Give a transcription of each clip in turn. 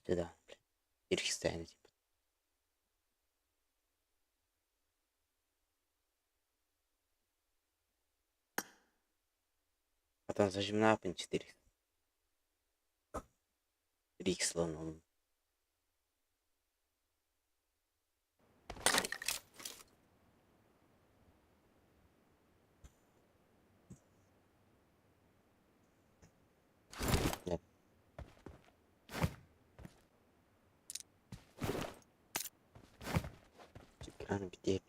сюда. Сверхъестественное, типа. Потом зажим на Apple 4. 3 слоном. Нет. Экран бедет.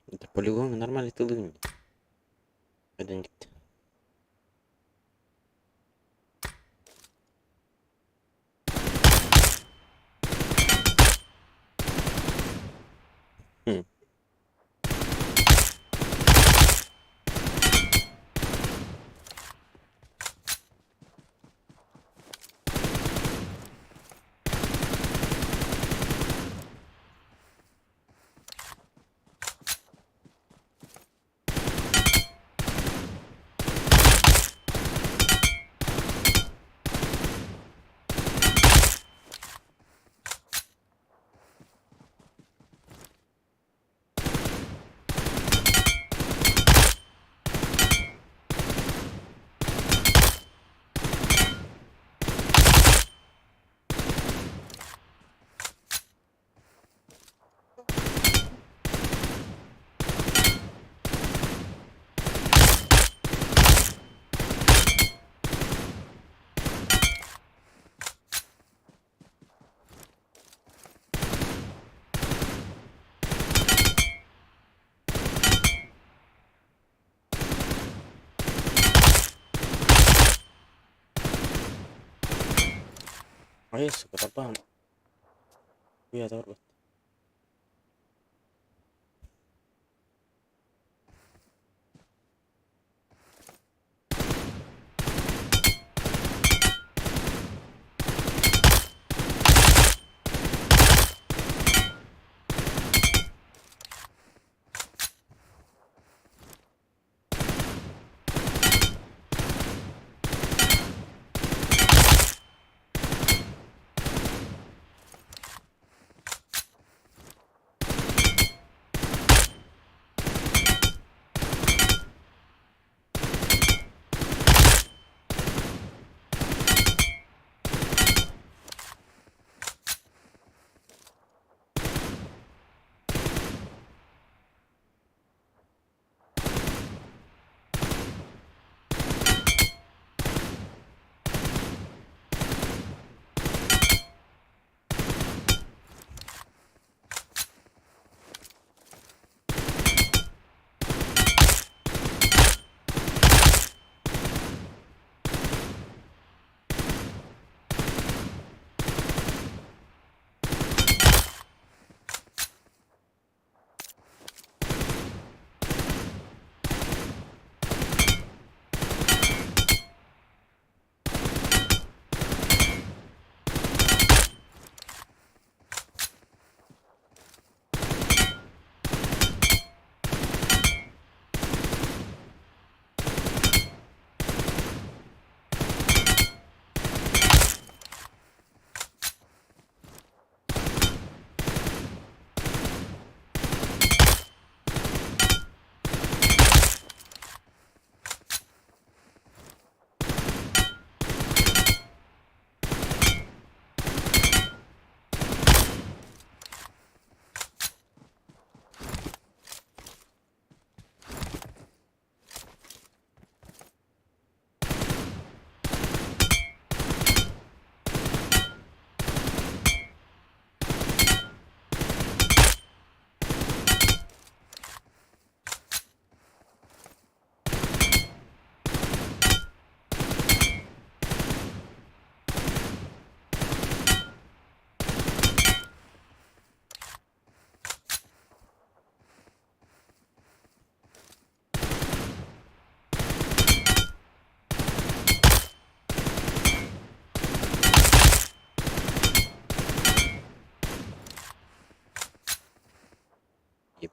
Это по-любому нормальный тылы. Когда-нибудь. Ой, сука, тапам. Я дорву.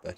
бар.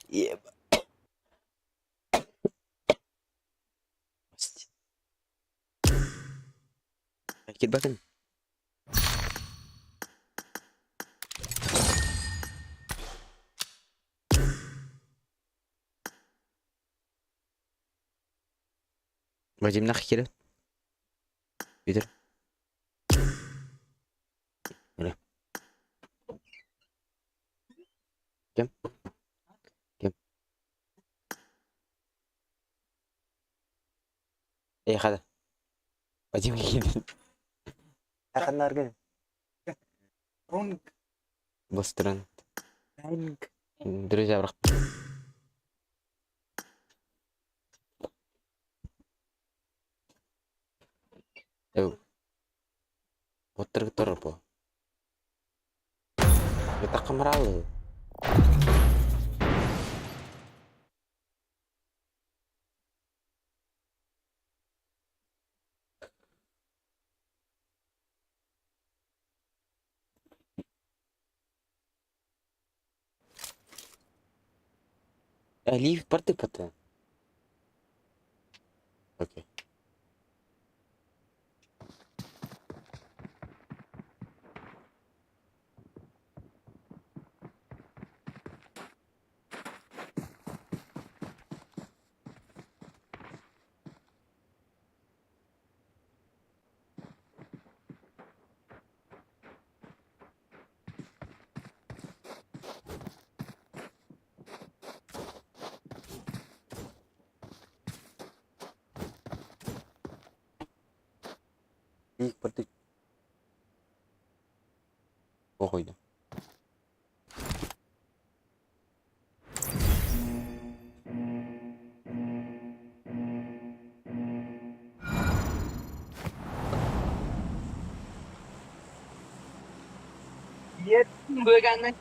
Еба. Git bakın. Вадим нахуй келеді. Бүйдір. Öyle. Kim? Kim? Hadi. Vacim geldi. Yakınlar gel. Rong. Bastıran. Rong. Друзья bırak. Ev. Otur bu. Kita kemeralı. Leave party потом. Окей. Leave party. O koydu. Yes, gue kan.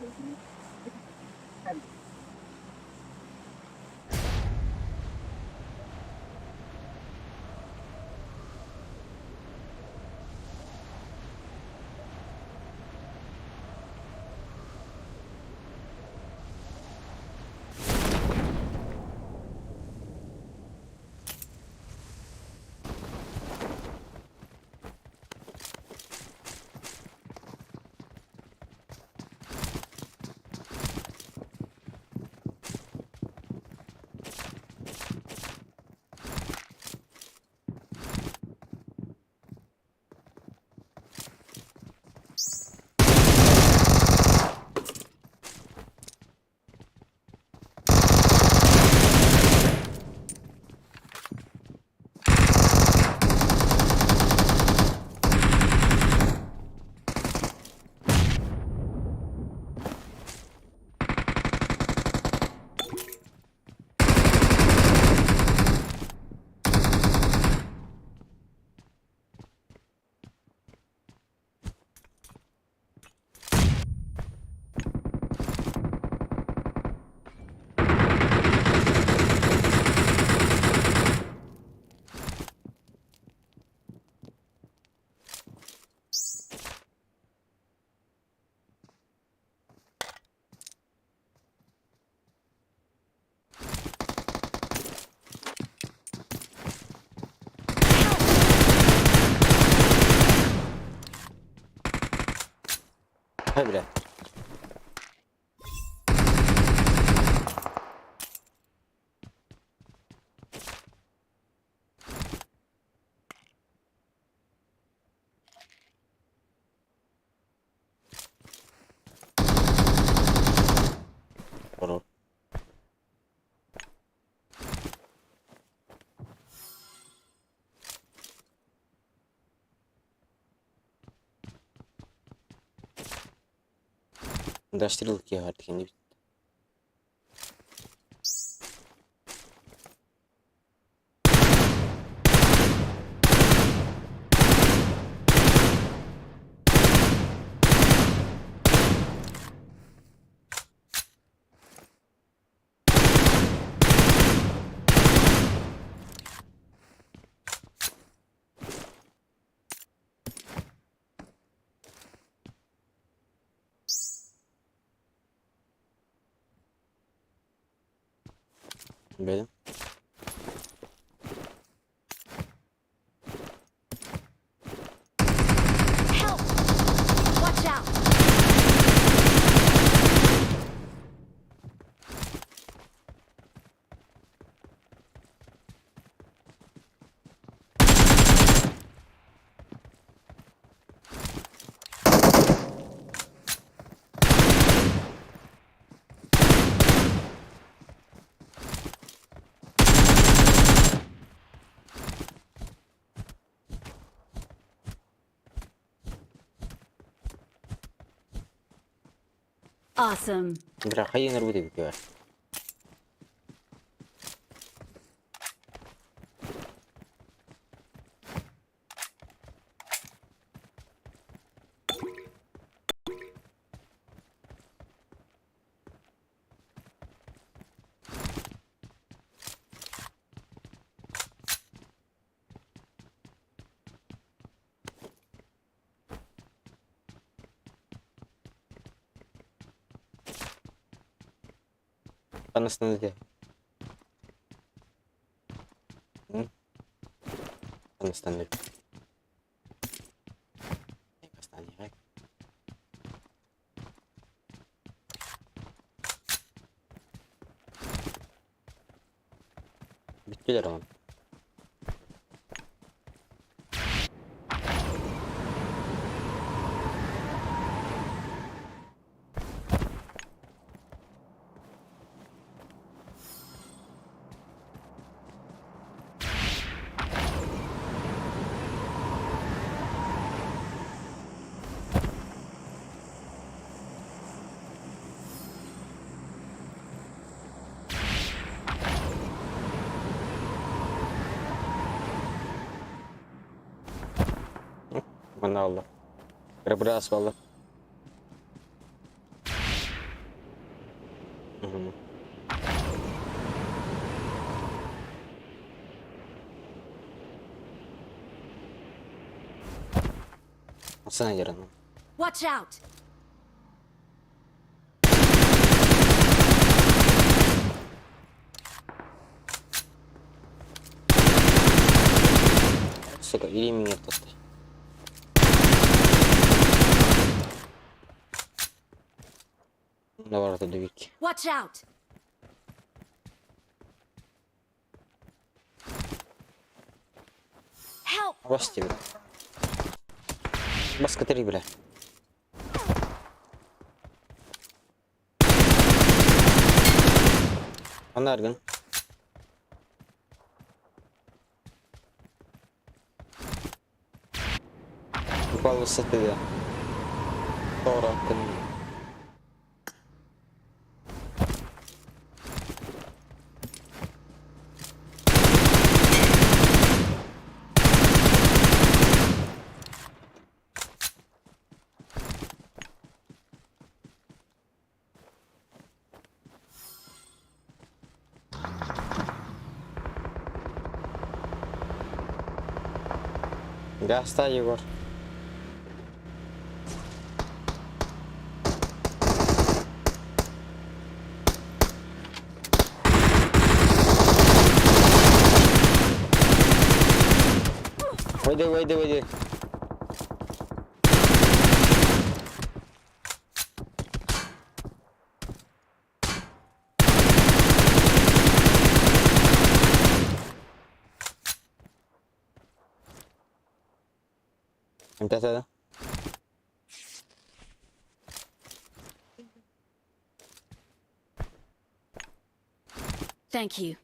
Да стрелки гард не. Böyle. Help! Watch out! Awesome. Bırak hayır nerede bir var. Anasını diye. Hı? Anasını diye. Anasını diye. Bittiler ama. Bana Allah. Berbers valla. Sana yarın. Watch out! Сука, или меня тут. Давай это двиг. Watch out! Help! Бас тебе. Бас катери, бля. Анарган. Упал высоты, да. Тора. Гаста, Егор. Выйди, выйди, выйди. Это. Thank you.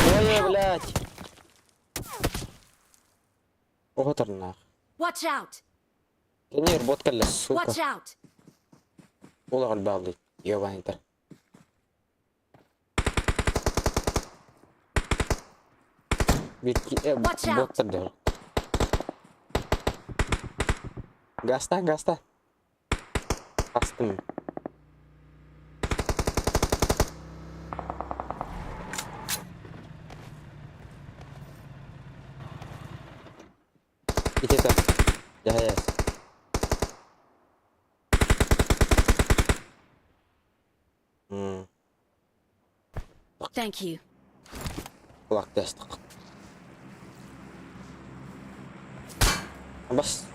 Ой, блядь. Оғытырнақ. Watch out! Кенер боткалла, сука. Watch out! Олағыл бағылды. Ебанайтар. Бетки, Watch out. боттырды. Гаста. Астым. Итета. Я. Thank you. Kulak destek. Bas.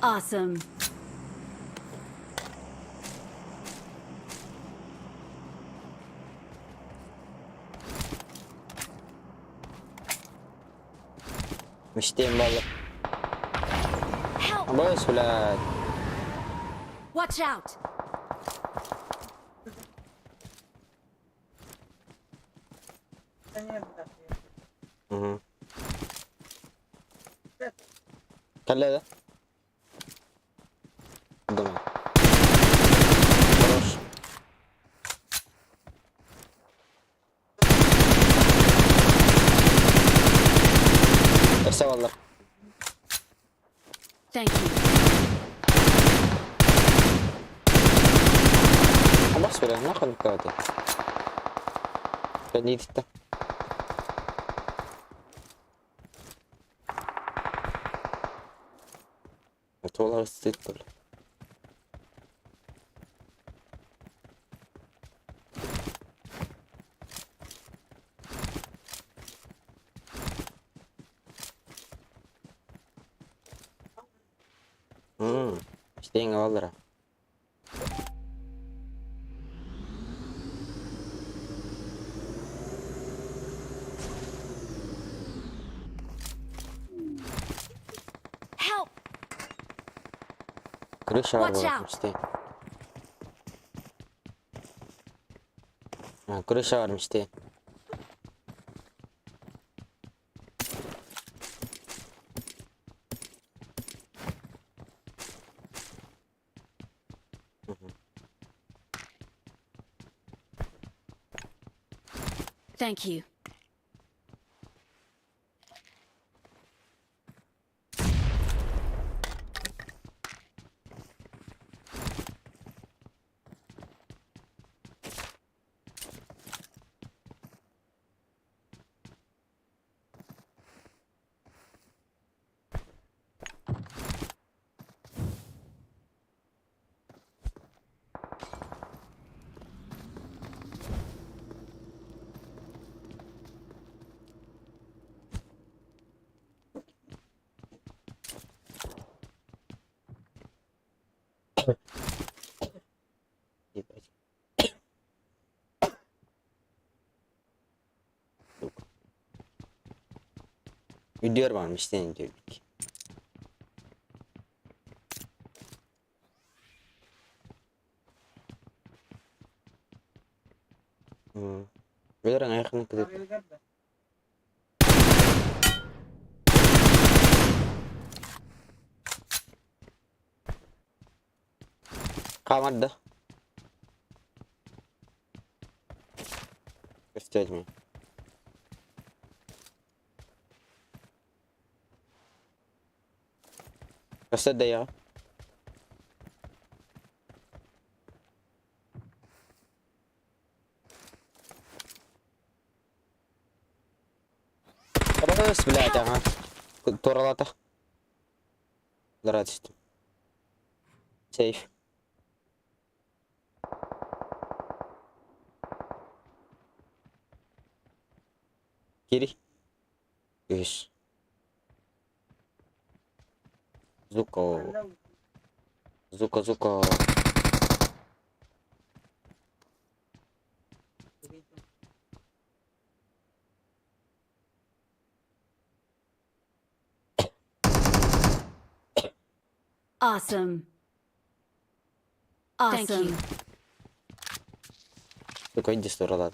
Awesome. مشتين والله. Help! بس ولا Watch out! كلا ده قدامي خلاص بس والله Thank you. بس ولا ناخذ الكواتي جديد انت والله استيت كله اشتين والله Help! كريشة Watch والله out. مشتين كريشة والله مشتين Thank you. Video varmış senin dedik. Böyle ayakını kırıp. Kamarda. Göstermiyor. Göster de ya. Terus belajar ha. Turalata. Darat işte. Safe. Kiri. Yes. Zuko. Awesome. Awesome. Thank you. Zuko иди сто раз.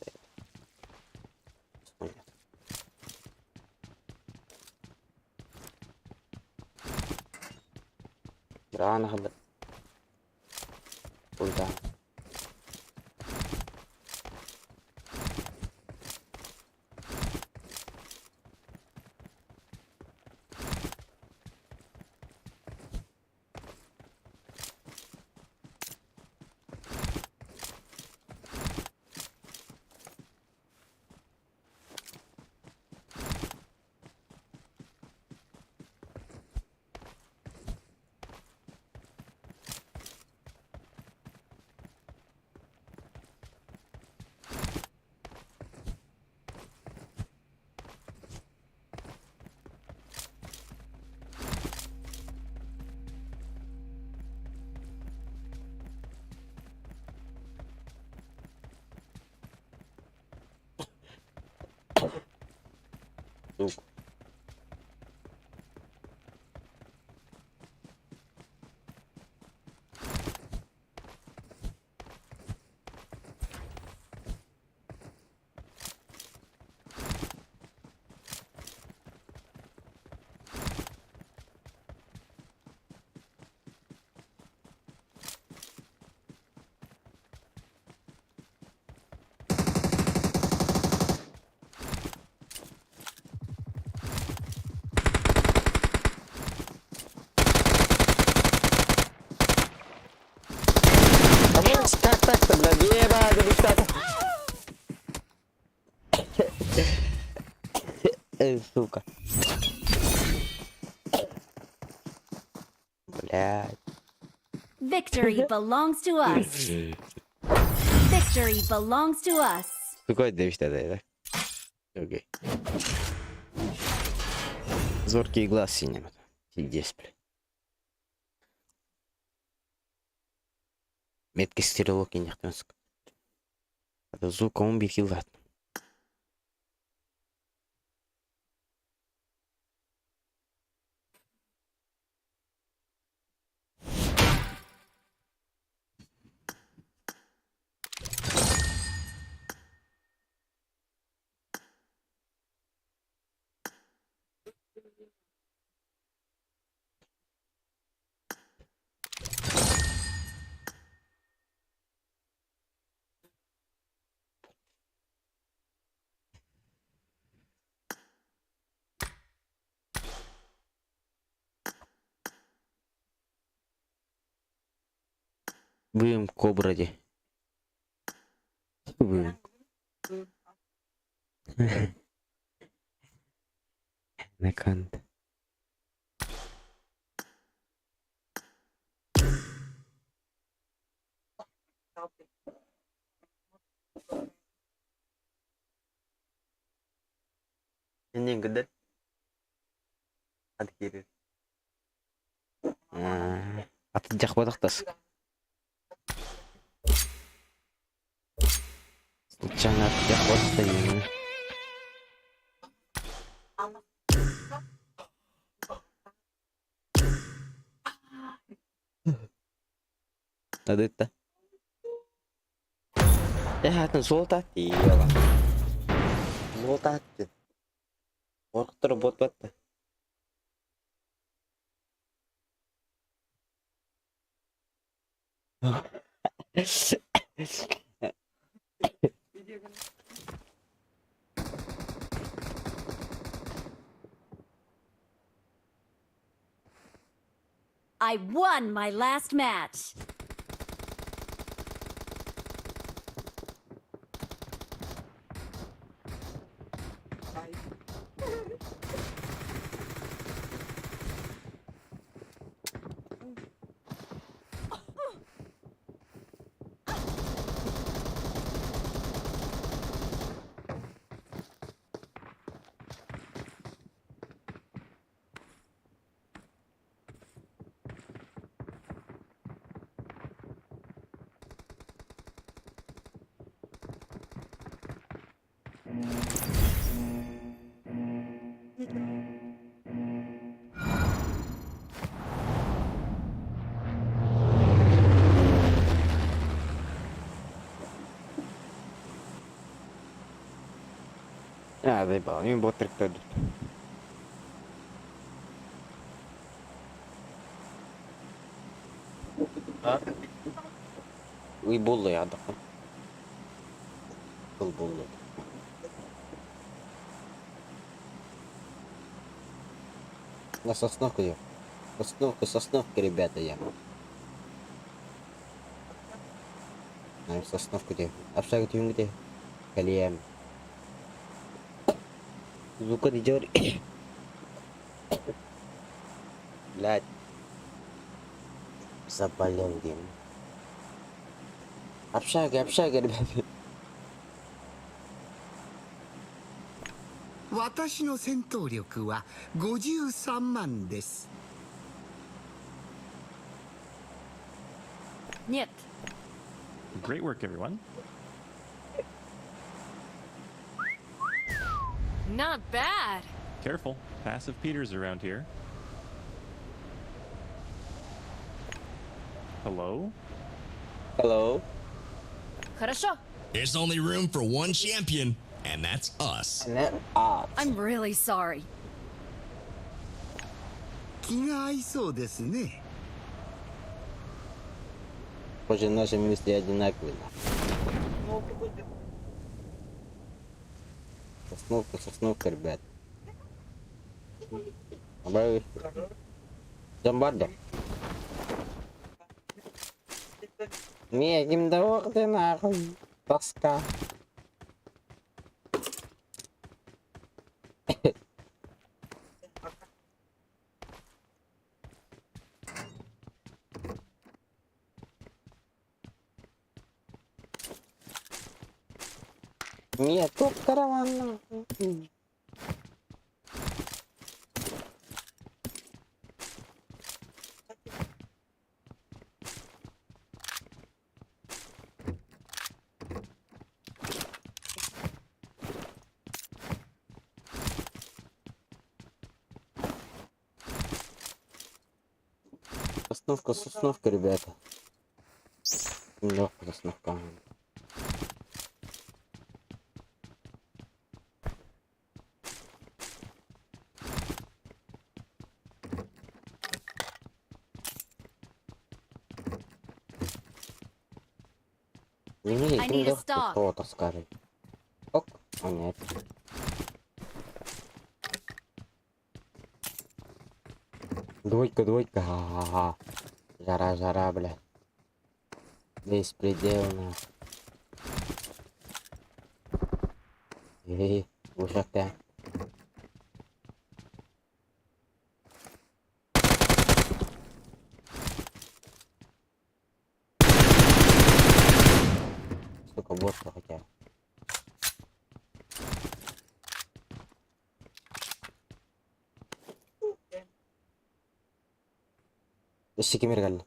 Рано хадыр. Уйда. Сука. Как так-то, блядь, ебать, сука. Блядь. Victory belongs to us. Victory belongs to us. Какой девичья, да? Окей. Зоркий глаз синим. Сидись, блядь. Метки стерилок и нехтенск. Это звук он бил лад. Будем кобради. Будем. Никандр. Ini gede. Ad kiri. Atacak badak tas. Jangan atacak badak ini. Ada itu. Hatan soltati. Soltati. Orktur bot battı. I won my last match. Ya zaibal, ini buat trik tadi. Уйбуллы ядық. Булбуллы. На сосновку я. Сосновка, ребята, я. На сосновку я. Обшагать юм где? Катаем. Звука дидёр. Блядь. Заболел, Дим. Общага, ребята. 私の戦闘力は53万です。 Нет. Great work, everyone. Not bad. Careful, passive Peters around here. Hello? Hello. Хорошо. There's only room for one champion, and that's us. I'm really sorry. 気が合いそうですね。 Похоже, наши мысли одинаковые. Сосновка, ребят. Зомбардо. Не, едем до ты нахуй. Тоска. Нет, тут караван. Сосновка, ребята. Легкая сосновка. I need a stock. Кто-то скажет. Ок, нет. Двойка, ха-ха-ха. Жара, блядь. Беспредельно. Ушата. Сколько больше хотя. الشيكي مرقل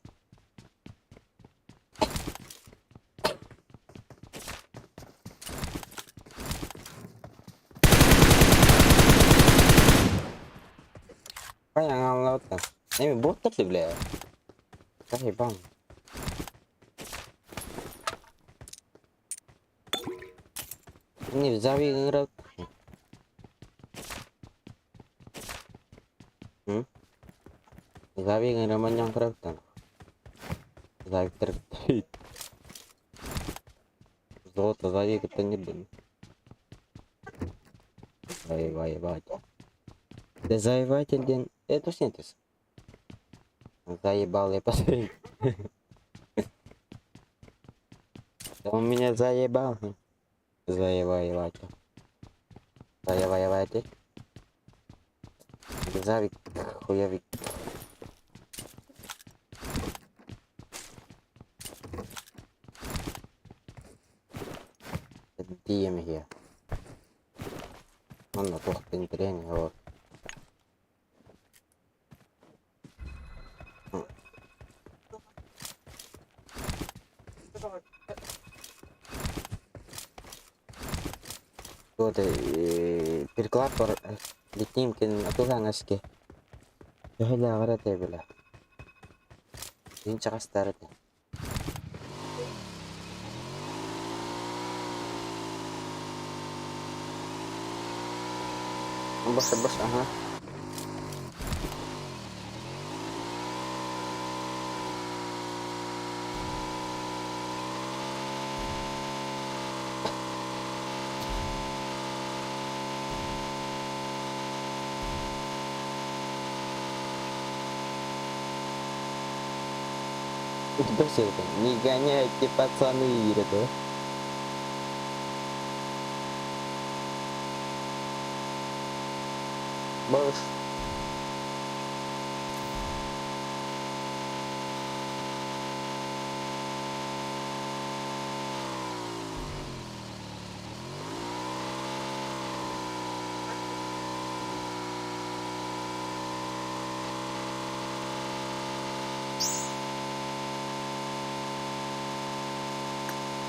Kayak ngalaut kan. Ini botot sih beli. Kayak bang. Ini zawi ngeraut. Zawi ngeraman yang kerautan. Zawi terkait. Золото зави это не блин. Воевать. Да заеватель день. Это синтез. Заебал я посмотри. Да он меня заебал. Заеватель. Заеватель. Завик хуявик. DM here. Он на toch пентрение вот. Вот переклад летим кен атуга ngaske. Яхля гарате била. Инча гастарате. Bos, aha. Кто все это? Не гоняйте, пацаны, это. Мышь.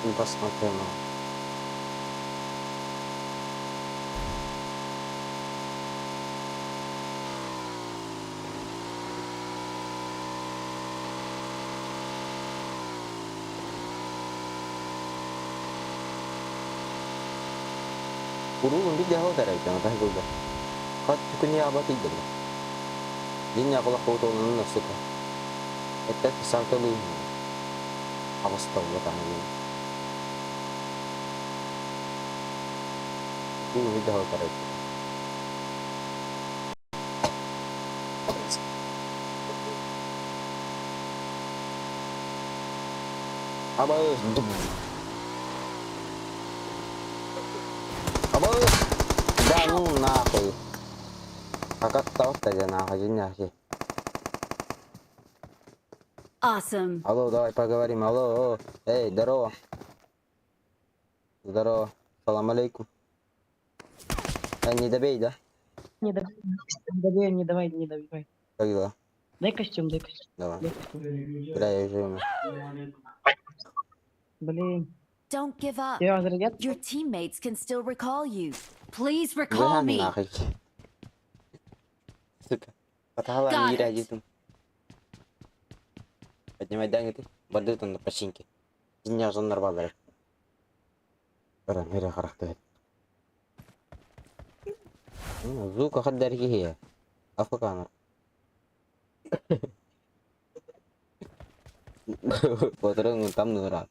Не посмотрим. Урулун bir daha da raydan da burada. Kaç gün ya batıydı. Dünya kulak olduğunu nasıl ka? Etek santalı. Avasta oldu tamam. Bu bir daha da raydan. Abas. Abas. Дану нахуй. Как то-то я нахуй не. Awesome. Алло, давай поговорим. Алло, эй, здорово. Здорово. Салам алейкум. Не добей, да? Не давай, не давай, не давай. Как дела? Дай костюм, дай костюм. Давай. Дай костюм. Бля, я уже умер. Блин. Don't give up. Тебя разрядят? Your teammates can still recall you. Please recall Выгнал me. нахуй. Сука. Потахала Got не it. радит. Поднимай данги ты. Бардут он на починке. Меня же нарвал. Бара, мере характер. Звука хаддарки هي. Африканер. Потрогнул там нора.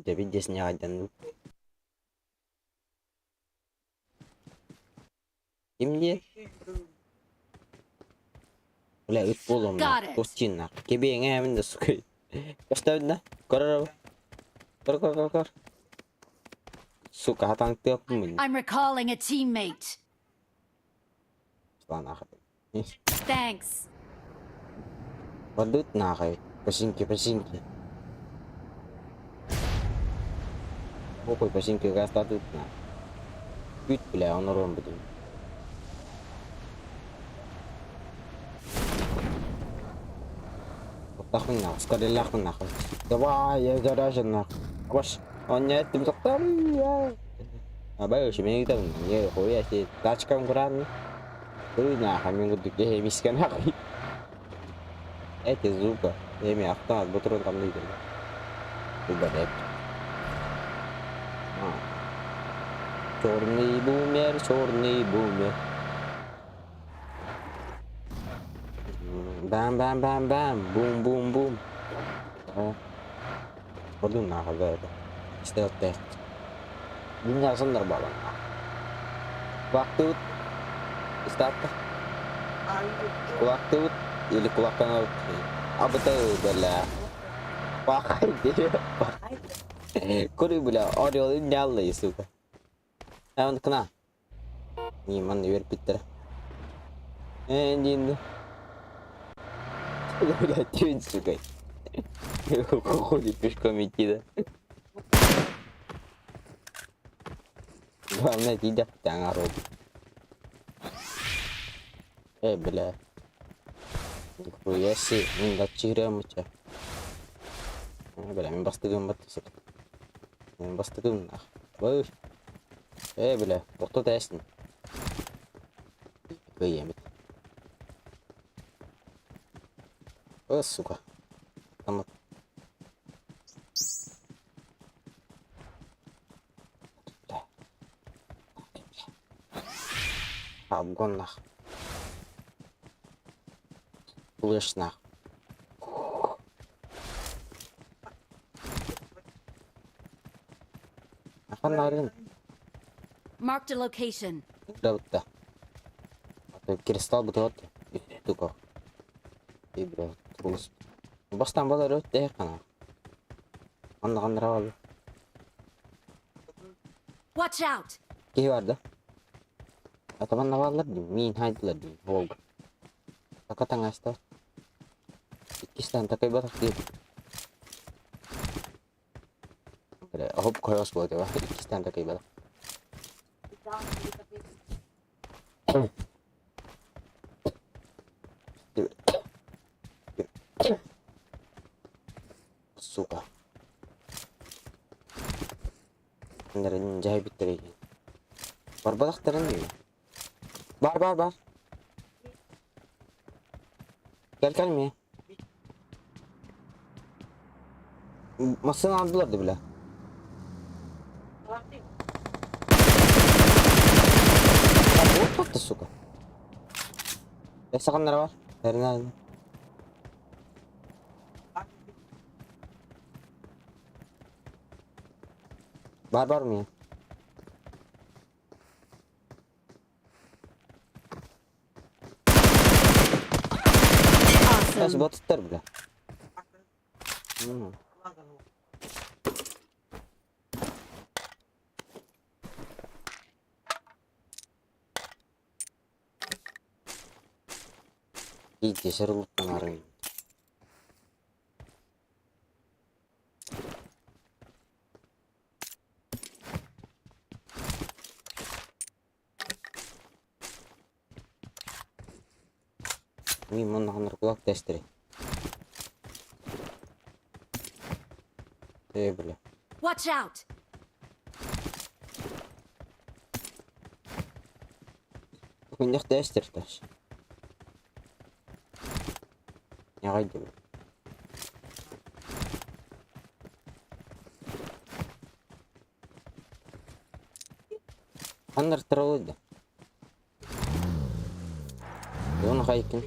Jadi dia sengaja. Kim dia? Бля, и полом Got на it. пустина. Тебе не именно сука. Поставь на. Кор. Сука, атан ты опмин. I'm recalling a teammate. Слана. Thanks. Бардут нахуй. Починки. Похуй, починки газ дадут на. Чуть, бля, он урон будет. Лахмын нахуй, скорее лахмын нахуй. Давай, я заряжен нахуй. Ваш, он нет, ты там я. А боюсь, меня там не хуя себе тачкам гран. Ты нахуй, мне тут где миска нахуй. Эти зуба, я имею автомат, бутрон там лидер. Убадет. Черный бумер. Бам, бум. Подумай нахуй, да это. Стел тест. Меня нормально. Waktu starta. Waktu или кулакан. А betul бля. Pakai dia. Kuri бля, audio nyala ya suka. Emang kena. Nih man biar Peter. Anjing. Бля, ты сука. Ходит пешком идти, да? Главное, tidak jangan rugi. Бля. Нихуя себе, не чирем ча. Бля, мен бастыгым бат. Мен бастыгым нах. Быш. Бля, кто тестин? Гыемет. Сука. Там. Обгон нах. Флэш нах. Афанарин. Marked a location. Udah. Atau kristal betul itu kok. Ibra terus. Bas tambah ada teh kan. Anlakan rawal. Watch out! Ki vardı. Ataman navallar di min haydılar di Volga. Hakikaten açtı. İki tane takay batak değil. Böyle hop koyos bu arada. İki tane takay batak. Suka. Bunların cahil bitti. Var balıkların mı? Var. Gel mi? Masanı aldılardı bile. Bot battı suka. Sakanlara var. Nerede? Var mı ya? Nasıl bot tutar bile? İyice sarılıp damarım. Ini menahan kulak testeri. Böyle. Watch out! Minyak tester taş. Ya haydi. Anlar terlalu. Onu kayıkın.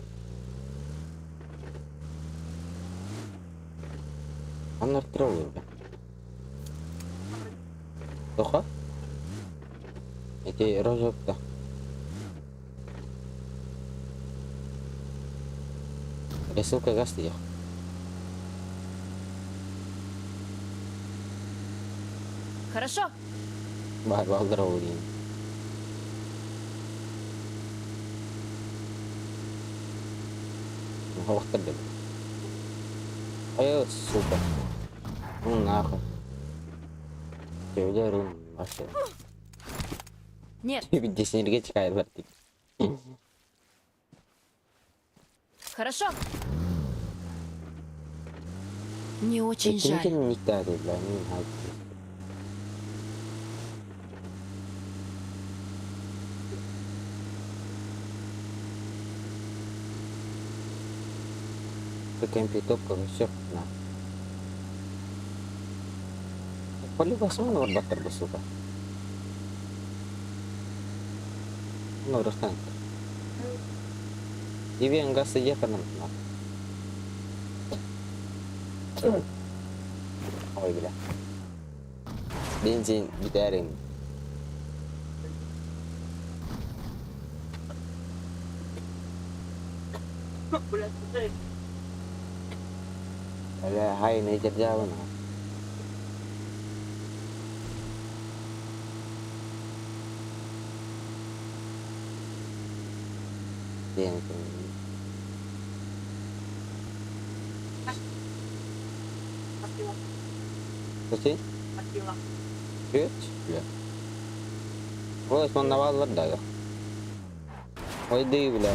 Anlar terlalu. Toka? Iki rozok da. Ссылка гасти я. Хорошо. Бар здоровый. Вахтер. Ayo suka. Нахуй. Ceweknya rum masih. Нет. Di sini dia cekaya berarti. Хорошо. Мне очень Ini kan жаль. nikah tuh lah ini hati. Кемпи топка все на. Полюбас mana barbiter bersuka. Nggak udah kan. Ini yang gas saja kan. Oh iya. Benzin biterin. Ada hai nature jauh nah. Dia itu. Pasti? Rich? Ya. Oh, es mandaba al verdad. Hoy día bile.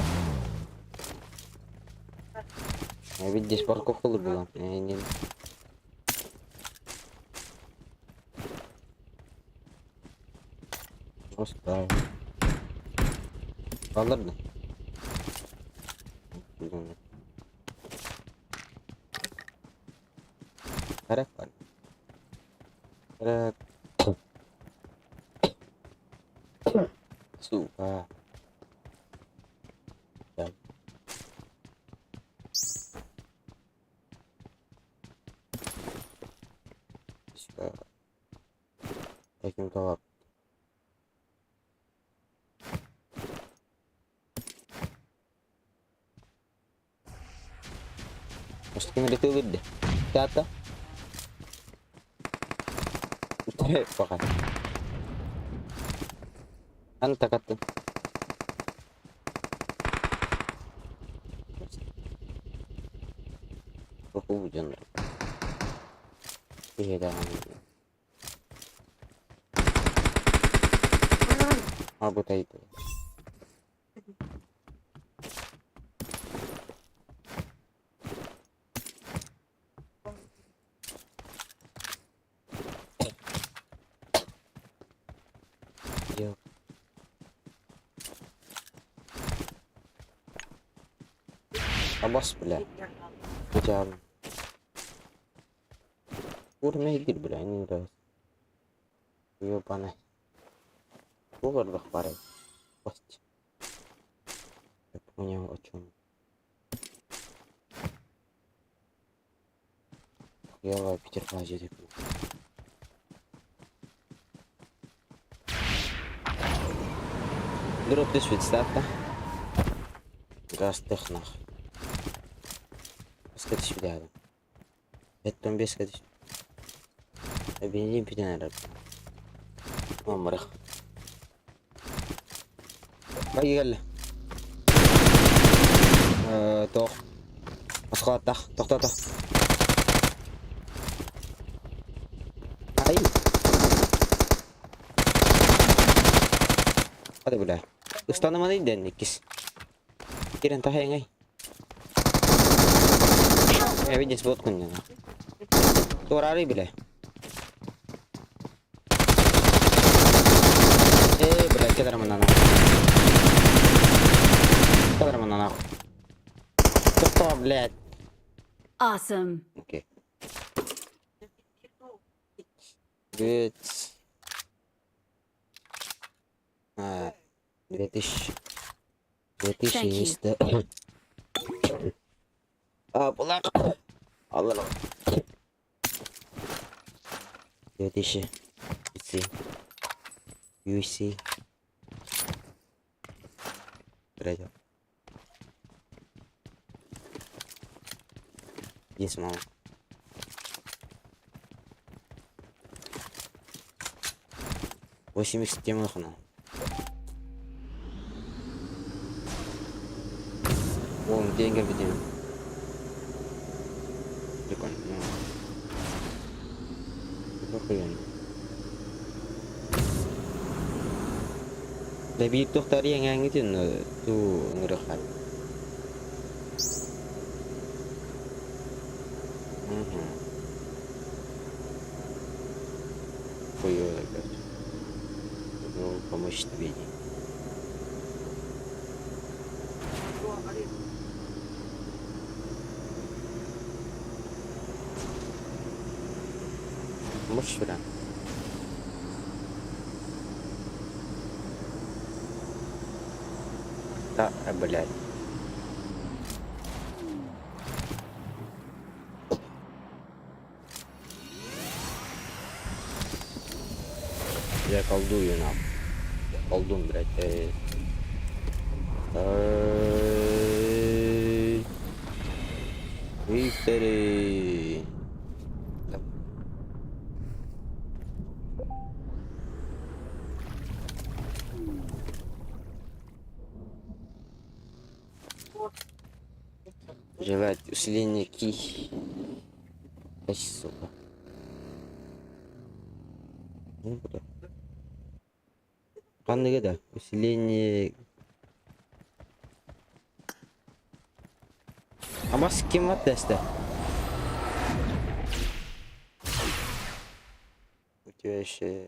Видишь, парковка была. Не. Просто. Ладно. Характер. Сука. Ya. Suka. Taking talk. Может, кем это выйдет? Тата? Пока. Анта катты. Похуден. И да. Абутай. Абас, бля. Идеально. Уровень игры, бля, не нравится. Ёбаный. Повар парень. Кость. Я понял, о чем. Я Питер Плазик. Дроп ты швейцарка. Газ технах. Скажи сюда. Это там без скажи. Бензин пятнадцать. Мамрах. Поехали. Тох. Подход, тох. Ай. Ada bela. Ustana mana ini dan nikis. Kira entah yang ai. Abi jenis bot kunya. Torari bela. Bela kita mana nak? Kita mana nak? Stop bela. Awesome. Okay. Good. 2000 есть, да? Была. Allah. 2000. UC. Пройдем. Есть мало. Восемь системных на. Вон деньги видим. Прикольно. Охуенно. Tapi itu tadi yang itu tuh ngerekat. Oh iya, guys. Ну, помочь тебе. Можешь сюда? Да, блядь. Я колдую нам. Колдун, блядь. Виктори. Желать усиления ки. Сука. Ну, куда? Канны да? Усиление. А вас кем отдаст-то? У тебя еще...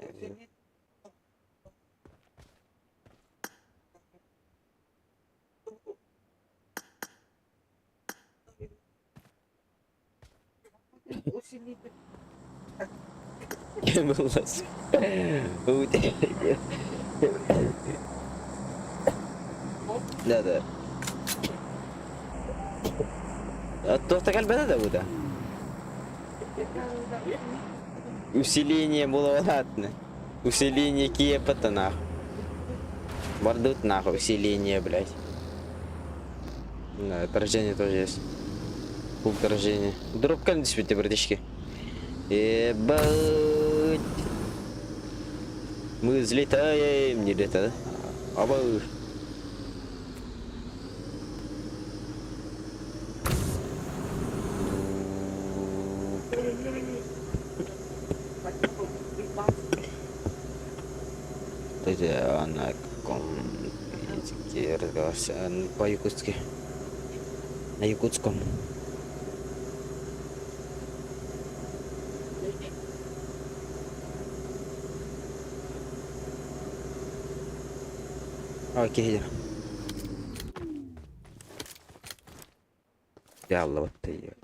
Да. А то так альбена да. Усиление было ладно. Усиление кепа-то нахуй. Мордут нахуй усиление, блядь. Да, отражение тоже есть. пункт рождения. Дроп кандидат, братишки. Ебать. Мы взлетаем, не лето. Оба. Это на каком языке разговаривался? По-якутски. На якутском. Окей. Ялла вот ты.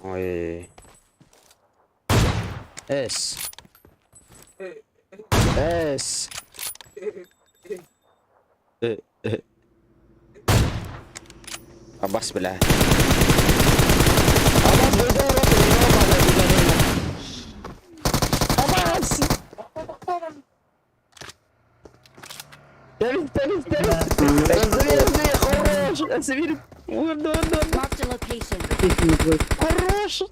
Ой. С. С. Аббас, бля. Аббас! Разверь! Marked a location. Хорош!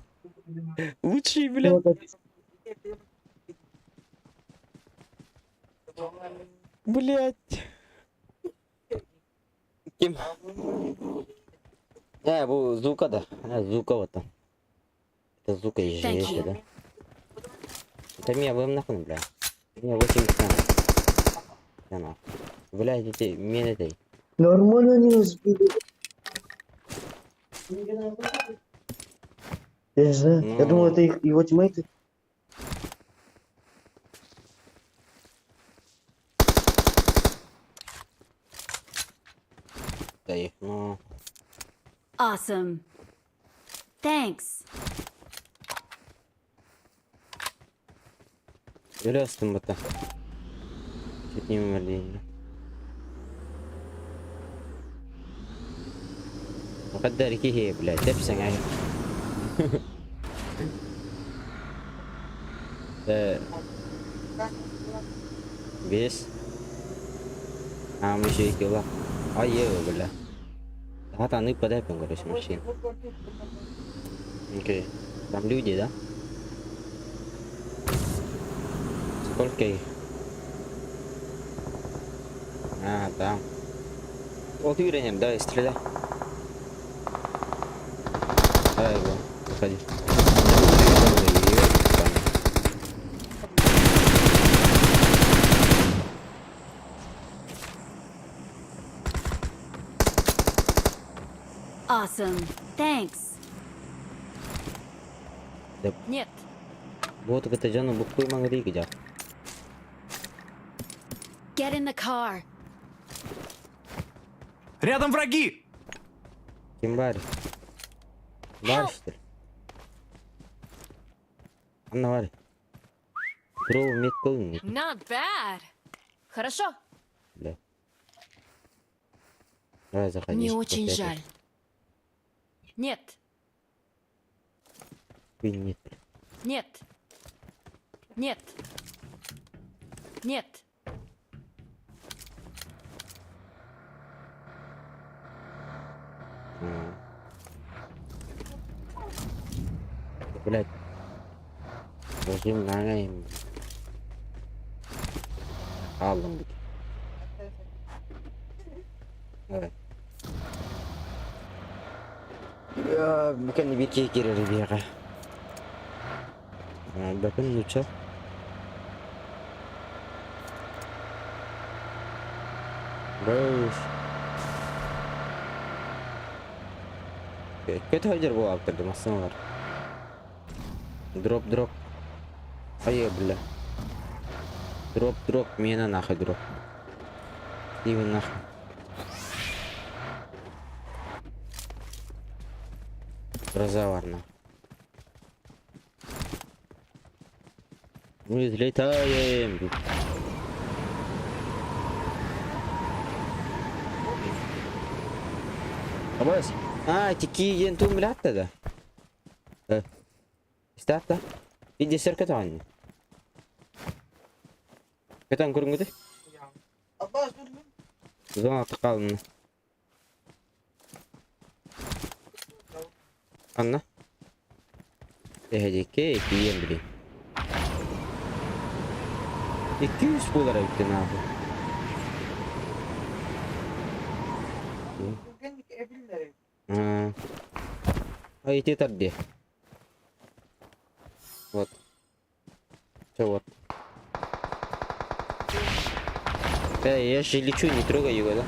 Лучший, бля. Блять. Ким? Bu Zuka da. Zuka вот там. Это Zuka и жесть, да? Это меня вы нахуй, бля. Меня 80. Да на. Бля, детей, меня дай. Нормально не разбили. Я не знаю. Я думал, это его тиммейты. Да их, ну. Awesome. Thanks. Юлёстым это. Чуть не умерли. وقدر كي هي بلا تفسن يعني بيس مش هيك والله ايوه بالله حتى они подайпим короче машин. Окей. Там люди, да? Сколько их? А, там. Вот уверен, да, стреляй. Давай его, выходи. Awesome. Thanks. Да. Нет. Вот это же на букву мангри где. Get in the car. Рядом враги! Кимбари. Бар что ли? Анна Варя. Дроу меткл нет. Not bad. Хорошо. Бля. Давай заходи. Мне очень жаль. Нет. Нет. Нет. Нет. Нет. Блять. Нажим на им. Аллам. Давай. Bukan bir kira dia kan. Bahkan lucu. Guys. Kita hajar bawa apa tu masuk. Drop. Ayo bela. Drop. Mina nak drop. Ini nak. Разоварно. Мы взлетаем. Абас. Тики ентум лятта да. Стата. Иди серкатан. Катан көрүнгүдү? Абас. Зона такалын. Anna. Tehdikke kiyen bile. 200 dolara bitti ne yapayım? Itu tadi. Вот. Все вот. Я же лечу, не трогай его, да?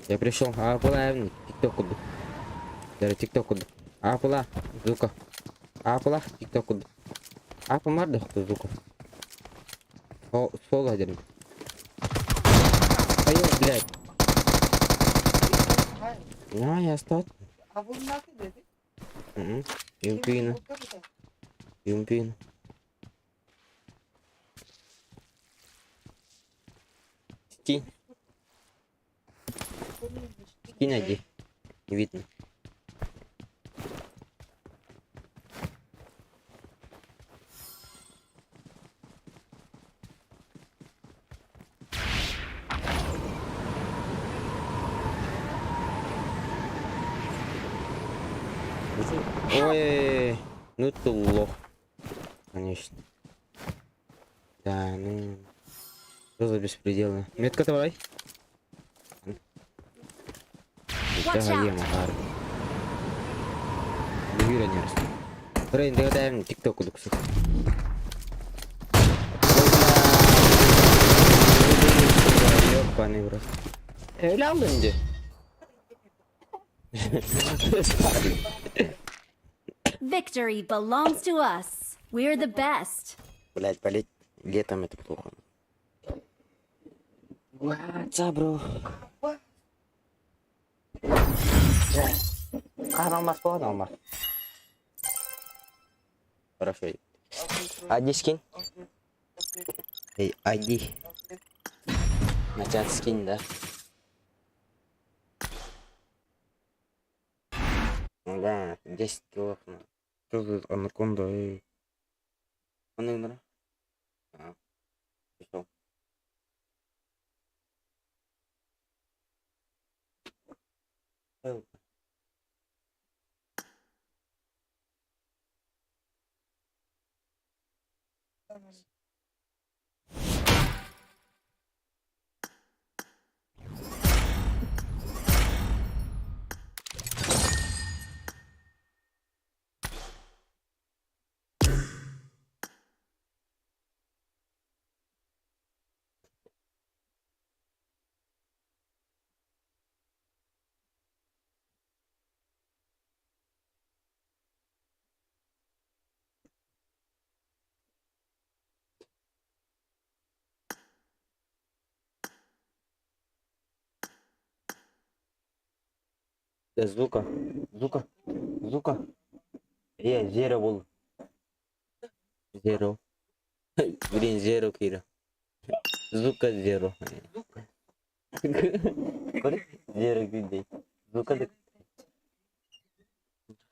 Я пришел. Апла, тикток куду. Dari TikTok kudu. Apalah, Zuka. Apalah TikTok kudu. Apa mardah tuh Zuka. Oh, sola jadi. Ayo, блядь. На, я стат. Юмпина. Юмпина. Скинь. Скинь один. Не видно. Ой, ну ты лох. Конечно. Да, ну... Что за беспредельно? Метка давай. Ема, ар. Бюра не раз. Рейн, даем тиктоку дуксу. Ёбаный в рот. Лял инди. Victory belongs to us. We're the best. Блять, болеть летом это плохо. Бро. Нормас. Хорошо. Айди скинь. Эй, айди. Начать скинь, да? Да, 10 килов. Что за анаконда? Эй. Анаконда? Пришел. Звука. Zero был. Zero. Блин, zero кира. Звука zero. Zero где? Звука де.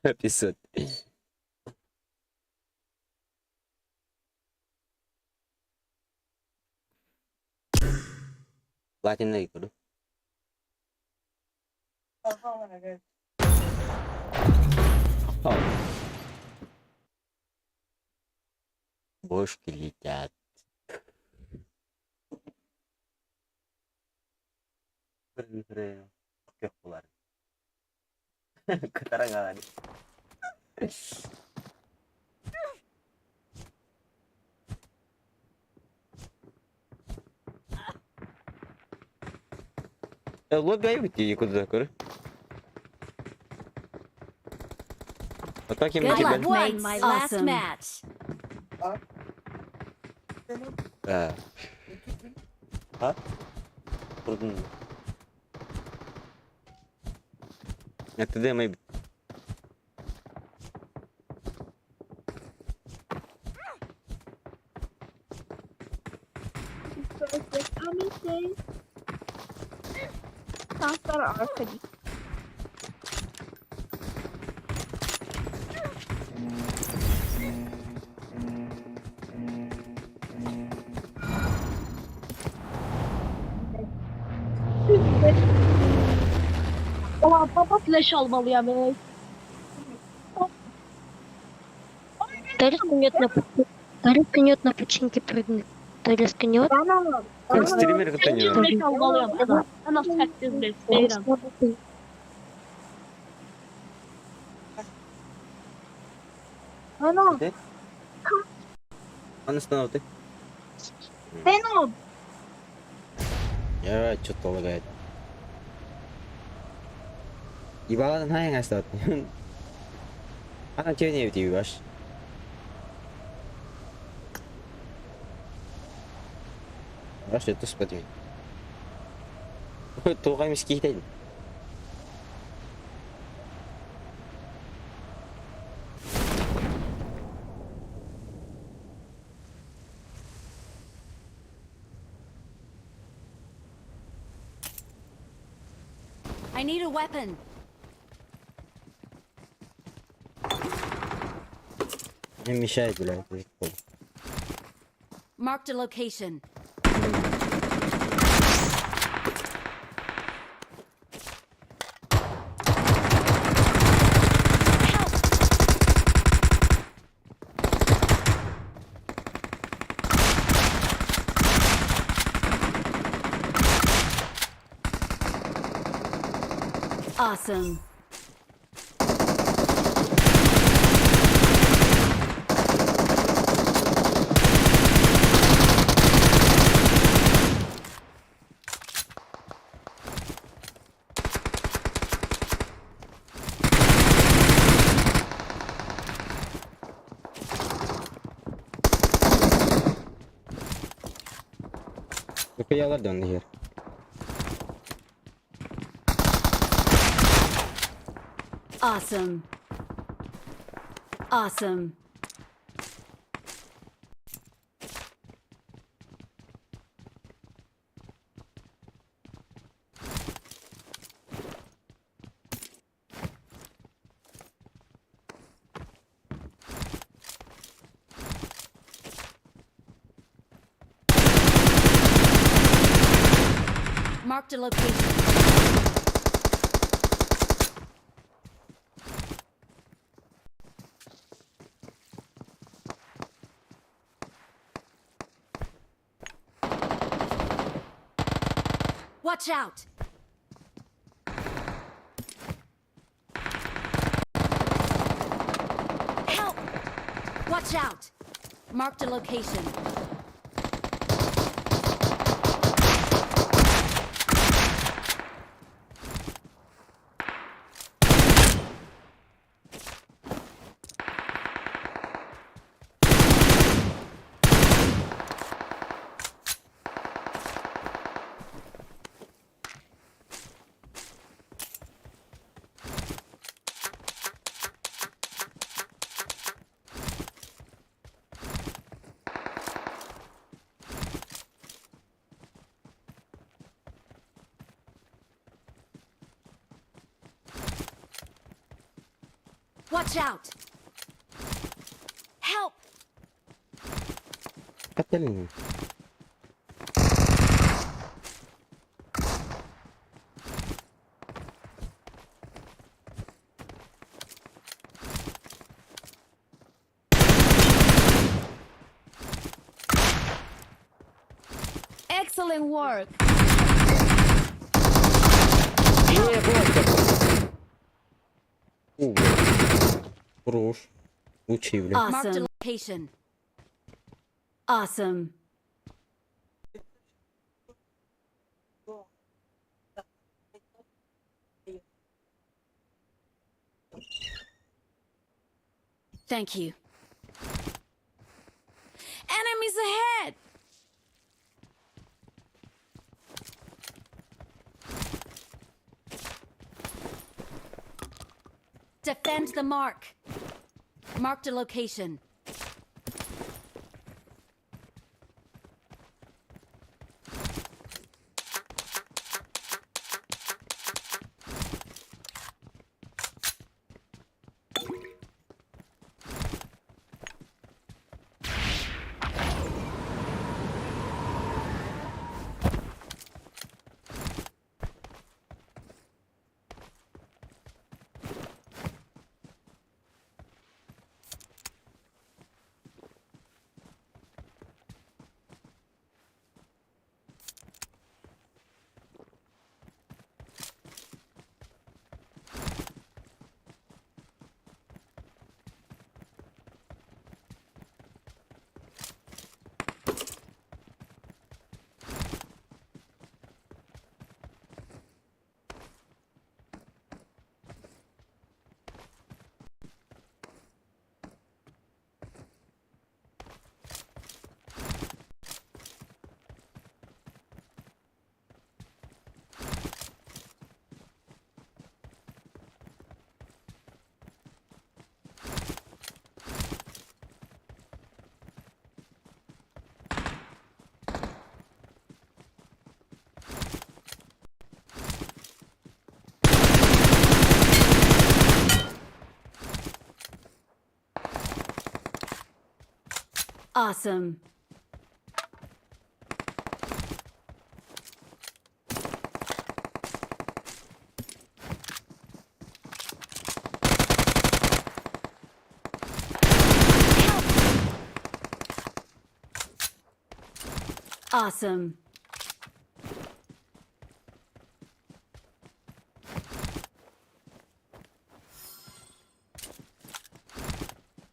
500. Платин на икоду. Бошки летят. Катаем. Лобби айвити якудза куры. Атаки мы Good luck, тебя. won my last match. А? Трудно. Это где мы? Aa, baba flash almalı ya be. Дарья скинет на починки прыгнет. Дарья скинет. Sen streamer kıtanıyor. Flash almalı ya baba. Ana saklı flash. Seyran. Ana. Anasını avdı. Venom. Ya что-то лагает. 이방은 하행할 수 없다. 하나 튀어내요 뒤에 와시. 와시 또 스파디. 또 가면 스키다. I need a weapon. Не мешает, блядь. Marked a location. Awesome. Kıyalar döndü yer. Awesome. Awesome. Marked a location. Watch out! Help! Watch out! Marked a location. Watch out! Help! Katalin. Excellent work! Хорош. Лучший, блядь. Marked a location. Awesome. Thank you. Enemies ahead! Defend the mark. Marked a location. Awesome. Awesome.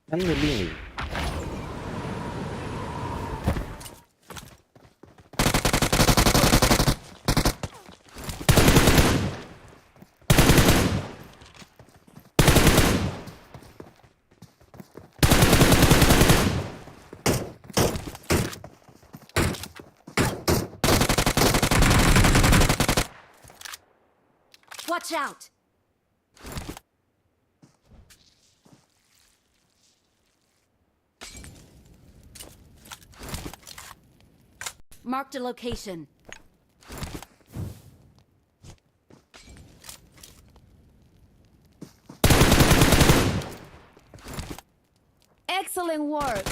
Kan nili. Watch out! Marked a location. Excellent work!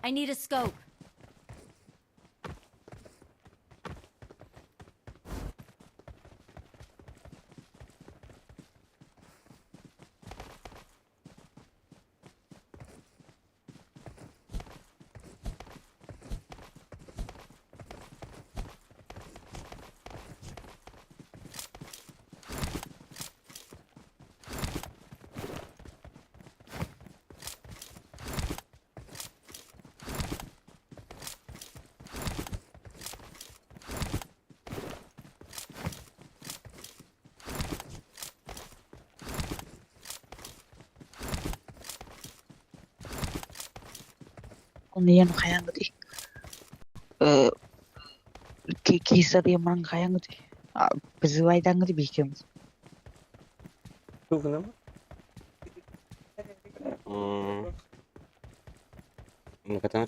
I need a scope. Yan kaya ngati. Kisa dia mang kaya ngati. Pezuai dah ngati bikin. Tu kenapa? Kata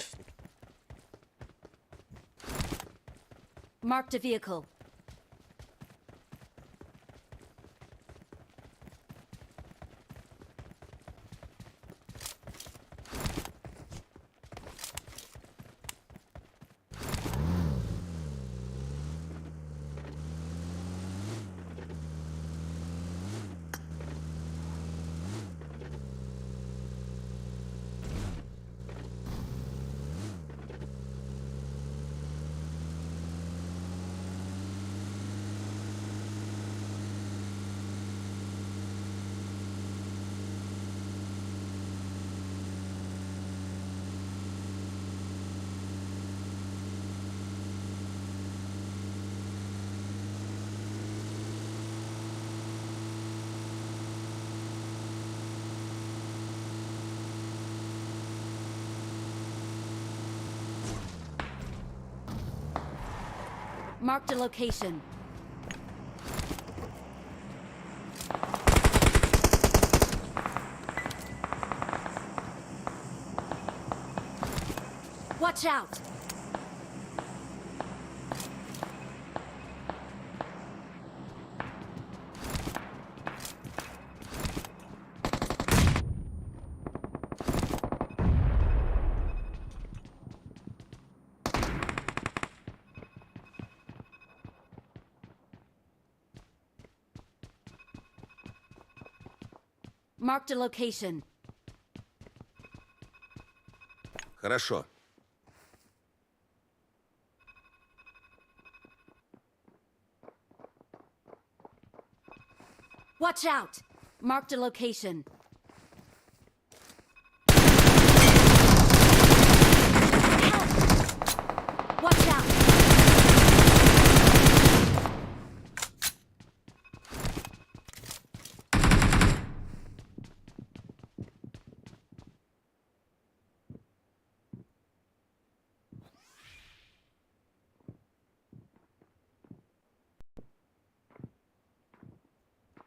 Marked a vehicle. Marked a location. Watch out! Marked a location. Хорошо. Watch out! Marked a location. Help! Watch out!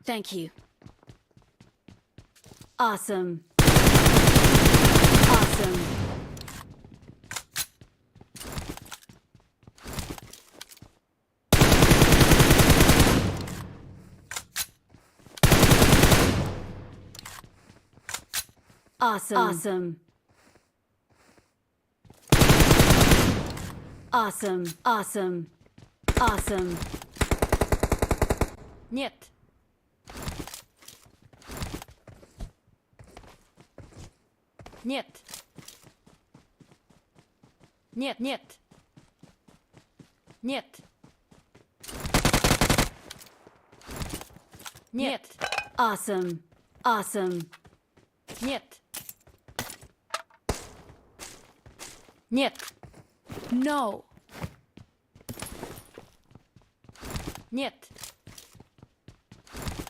Thank you. Awesome. Awesome. Awesome. Awesome. Awesome. Awesome. Awesome. Нет. Нет. Нет, нет. Нет. Нет. Awesome. Awesome. Нет. Нет. No. Нет.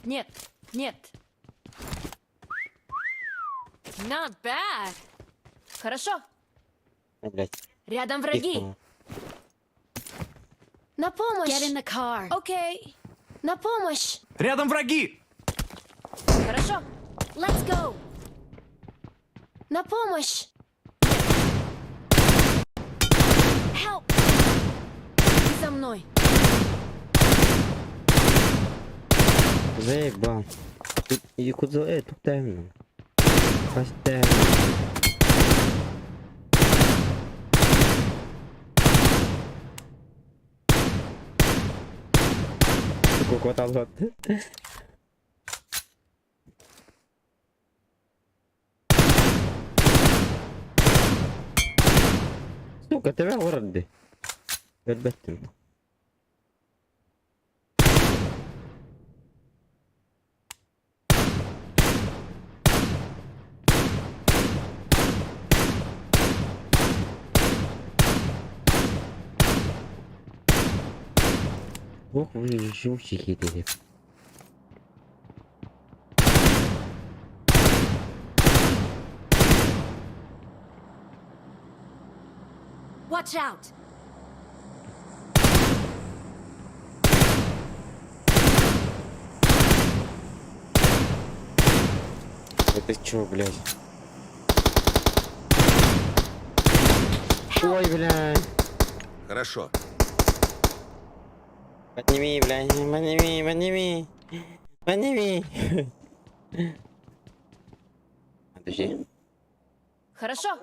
Нет. Нет. Not bad. Хорошо. Блять. Рядом враги. На помощь. Get in the car. Окей. На помощь. Рядом враги! Хорошо. Let's go. На помощь. Help. Ты за мной. Заебал. И куда тут тайм? Поставь. Сколько там вот? Сука, тебя ورد. البتن. Ох вы жучики дели. Watch out. Это чё, блядь? Ой, блядь. Хорошо. Подними, блядь, подними. Подними. Подожди. Хорошо.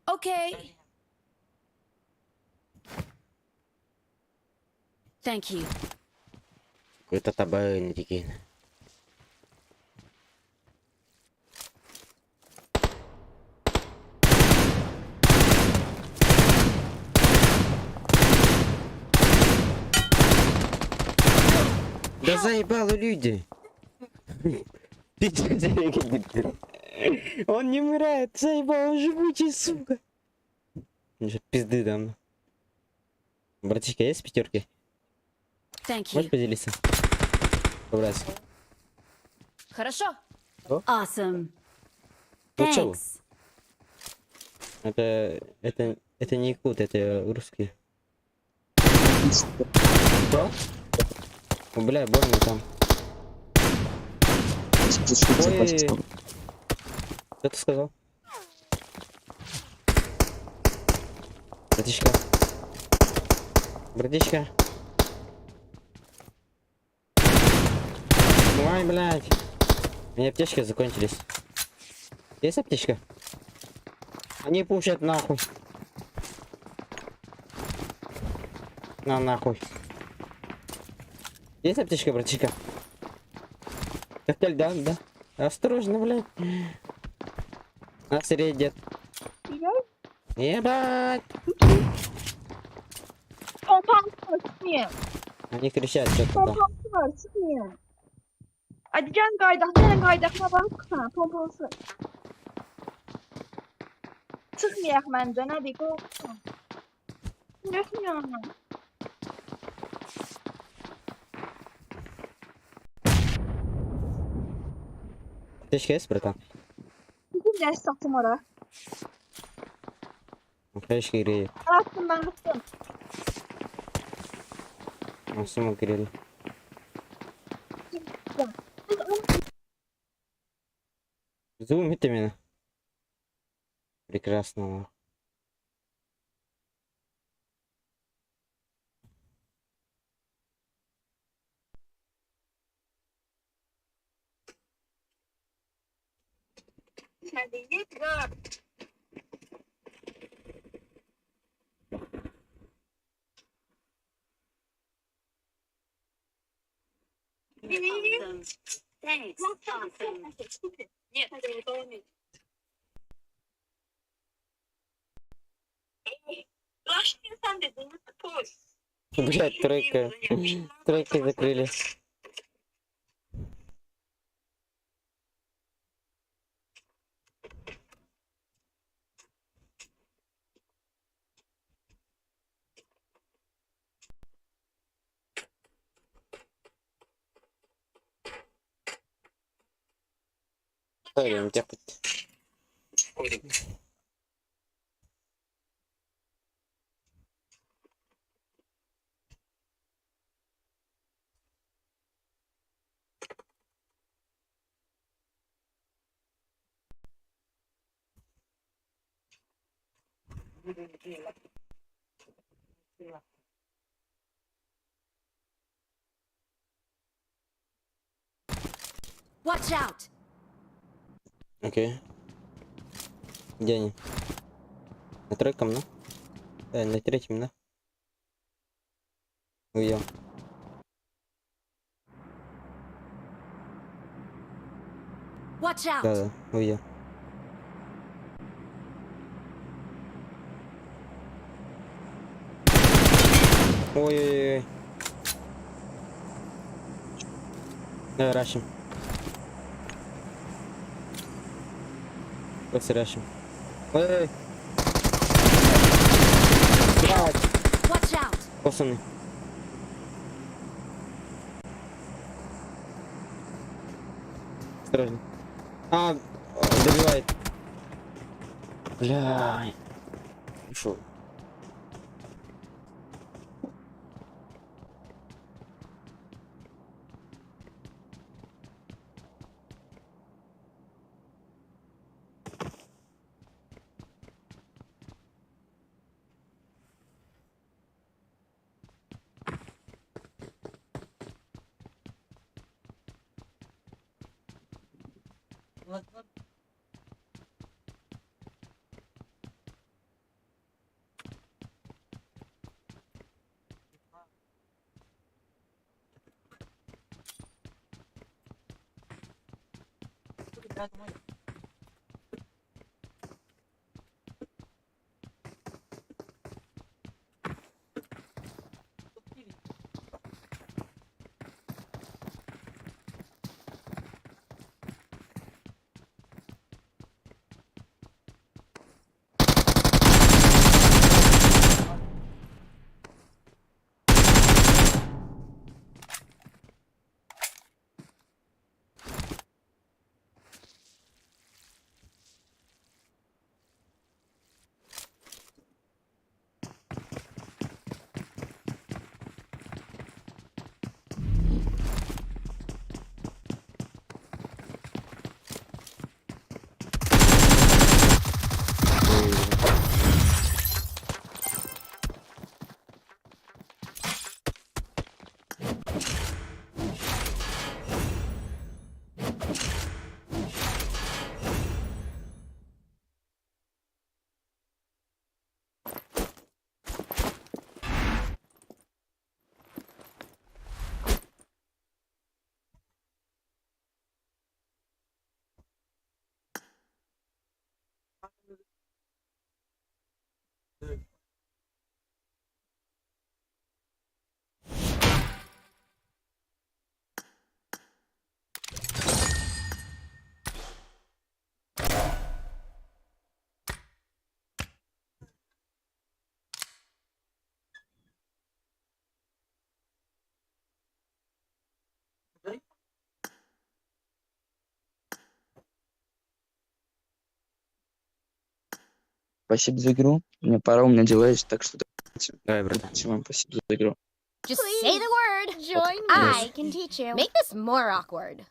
Окей. Thank you. Какой-то табак такие. Да заебало люди. Он не умирает, заебал, он живучий, сука. Пизды дам. Братишка, есть пятерки? Thank Можешь you. поделиться? Побрать. Хорошо. Что? Awesome. Ну чё? Thanks. Это не якут, это русский. Что? О, бля, больно там. Ой. Что ты сказал? Братишка. Братишка. Ой, блядь. У меня аптечки закончились. Есть аптечка? Они пушат нахуй. На нахуй. Есть аптечка, братишка? Коктейль, да, да. Осторожно, блядь. Нас редет. Ебать. Они кричат что-то там. Hadi gel kaydak, gelin kaydakına bak. Ha, pompası. Çıkmayak bence, ne diyeyim o? Geçmiyor mu? Аптечка есть, братан? Bir ders satım oraya. Аптечка греет. Attım ben attım. Максимум грели. Зум это меня. Прекрасно. Нет, это не Блять, тройка. Тройкой закрыли. Ставим тяпать. Watch out! Окей. Где они? На тройком, да? На третьем, да? Увидел. Watch out! Да, да, увидел. Ой-ой-ой. Давай, рашим. Просто рашим. Ой-ой-ой. Блядь. Watch out! Пацаны. Осторожно. Добивает. Бля. Ушел. Спасибо за игру. Мне пора, у меня дела есть, так что Давай, брат. всем спасибо за игру. Just say the word. Join me. I can teach you. Make this more awkward.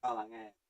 Kalah nge.